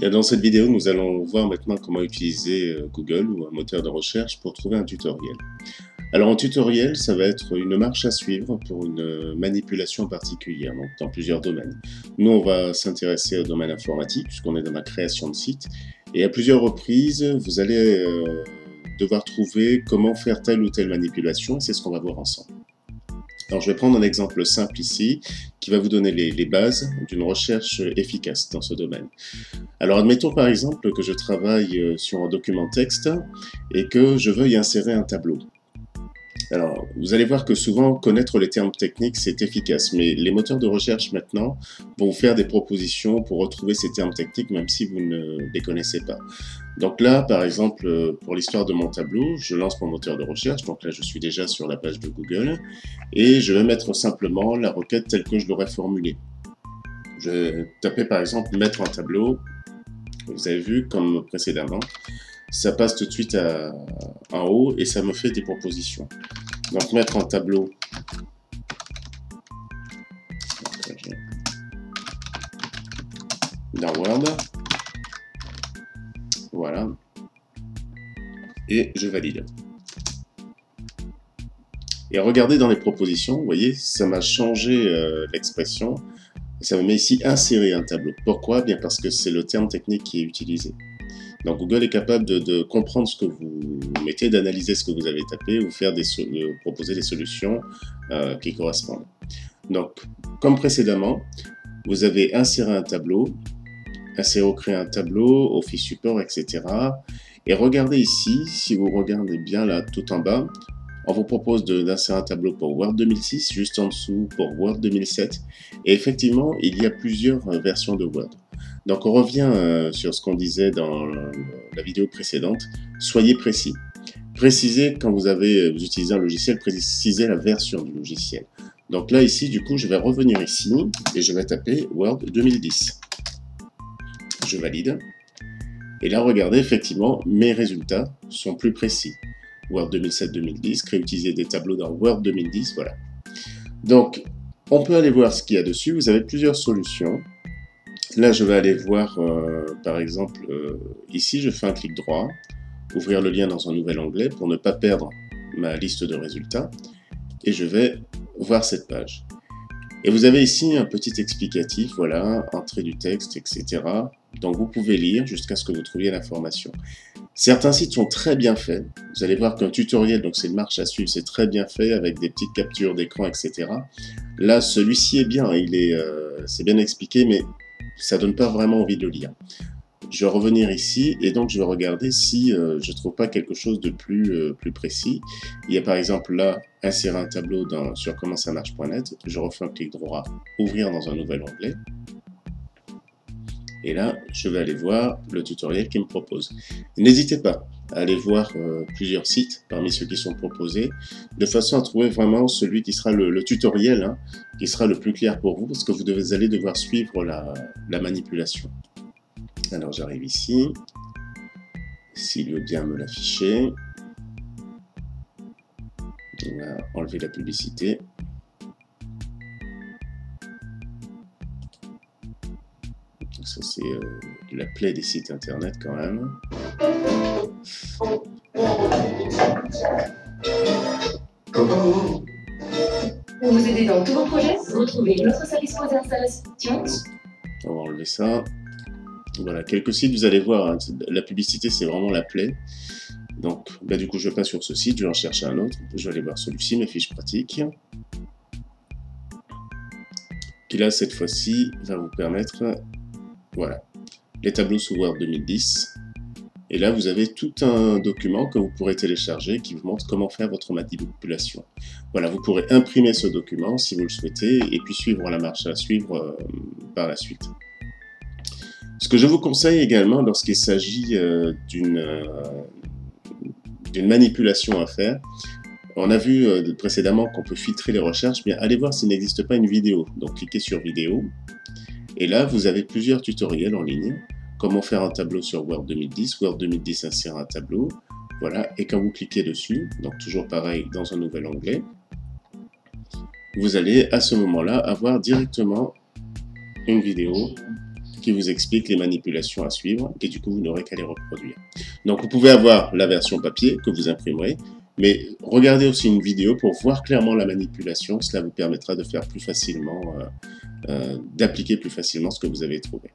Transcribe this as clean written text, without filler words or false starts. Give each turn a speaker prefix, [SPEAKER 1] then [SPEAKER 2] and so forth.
[SPEAKER 1] Et dans cette vidéo, nous allons voir maintenant comment utiliser Google ou un moteur de recherche pour trouver un tutoriel. Alors un tutoriel, ça va être une marche à suivre pour une manipulation particulière, donc dans plusieurs domaines. Nous, on va s'intéresser au domaine informatique, puisqu'on est dans la création de sites. Et à plusieurs reprises, vous allez devoir trouver comment faire telle ou telle manipulation, et c'est ce qu'on va voir ensemble. Alors, je vais prendre un exemple simple ici, qui va vous donner les bases d'une recherche efficace dans ce domaine. Alors, admettons par exemple que je travaille sur un document texte et que je veux y insérer un tableau. Alors, vous allez voir que souvent, connaître les termes techniques, c'est efficace, mais les moteurs de recherche maintenant vont vous faire des propositions pour retrouver ces termes techniques, même si vous ne les connaissez pas. Donc là, par exemple, pour l'histoire de mon tableau, je lance mon moteur de recherche, donc là je suis déjà sur la page de Google, et je vais mettre simplement la requête telle que je l'aurais formulée. Je vais taper par exemple « mettre un tableau », vous avez vu comme précédemment, ça passe tout de suite en haut et ça me fait des propositions. Donc mettre un tableau dans Word, voilà, et je valide. Et regardez dans les propositions, vous voyez, ça m'a changé l'expression, ça me met ici insérer un tableau. Pourquoi? Bien parce que c'est le terme technique qui est utilisé. Donc Google est capable de comprendre ce que vous mettez, d'analyser ce que vous avez tapé, vous faire proposer des solutions qui correspondent. Donc, comme précédemment, vous avez inséré un tableau, insérer ou créer un tableau, Office Support, etc. Et regardez ici, si vous regardez bien là tout en bas, on vous propose d'insérer un tableau pour Word 2006, juste en dessous pour Word 2007. Et effectivement, il y a plusieurs versions de Word. Donc on revient sur ce qu'on disait dans la vidéo précédente. Soyez précis. Précisez quand vous utilisez un logiciel, précisez la version du logiciel. Donc là ici, du coup, je vais revenir ici et je vais taper Word 2010. Je valide. Et là, regardez, effectivement, mes résultats sont plus précis. Word 2007-2010, réutiliser des tableaux dans Word 2010, voilà. Donc, on peut aller voir ce qu'il y a dessus. Vous avez plusieurs solutions. Là, je vais aller voir, par exemple, ici, je fais un clic droit, ouvrir le lien dans un nouvel onglet pour ne pas perdre ma liste de résultats, et je vais voir cette page. Et vous avez ici un petit explicatif, voilà, entrée du texte, etc. Donc vous pouvez lire jusqu'à ce que vous trouviez l'information. Certains sites sont très bien faits. Vous allez voir qu'un tutoriel, donc c'est une marche à suivre, c'est très bien fait avec des petites captures d'écran, etc. Là, celui-ci est bien, c'est bien expliqué, mais ça donne pas vraiment envie de le lire. Je vais revenir ici et donc je vais regarder si je trouve pas quelque chose de plus précis. Il y a par exemple là, insérer un tableau sur comment ça marche.net. Je refais un clic droit, ouvrir dans un nouvel onglet. Et là, je vais aller voir le tutoriel qu'il me propose. N'hésitez pas à aller voir plusieurs sites parmi ceux qui sont proposés, de façon à trouver vraiment celui qui sera le tutoriel, hein, qui sera le plus clair pour vous, parce que vous allez devoir suivre la manipulation. Alors j'arrive ici, s'il veut bien me l'afficher, on va enlever la publicité. Ça c'est la plaie des sites internet quand même.
[SPEAKER 2] Pour vous aider dans tous vos projets, retrouvez notre service pour installation.
[SPEAKER 1] On va enlever ça. Voilà, quelques sites, vous allez voir, hein, la publicité c'est vraiment la plaie. Donc, bah, du coup, je passe sur ce site, je vais en chercher un autre. Je vais aller voir celui-ci, mes fiches pratiques. Qui là, cette fois-ci, va vous permettre, voilà, les tableaux sous Word 2010. Et là, vous avez tout un document que vous pourrez télécharger qui vous montre comment faire votre manipulation. Voilà, vous pourrez imprimer ce document si vous le souhaitez et puis suivre la marche à suivre par la suite. Ce que je vous conseille également lorsqu'il s'agit d'une manipulation à faire, on a vu précédemment qu'on peut filtrer les recherches, bien allez voir s'il n'existe pas une vidéo. Donc cliquez sur vidéo et là vous avez plusieurs tutoriels en ligne. Comment faire un tableau sur Word 2010, Word 2010 insérer un tableau, voilà, et quand vous cliquez dessus, donc toujours pareil dans un nouvel onglet, vous allez à ce moment-là avoir directement une vidéo qui vous explique les manipulations à suivre et du coup, vous n'aurez qu'à les reproduire. Donc, vous pouvez avoir la version papier que vous imprimerez, mais regardez aussi une vidéo pour voir clairement la manipulation. Cela vous permettra de faire plus facilement, d'appliquer plus facilement ce que vous avez trouvé.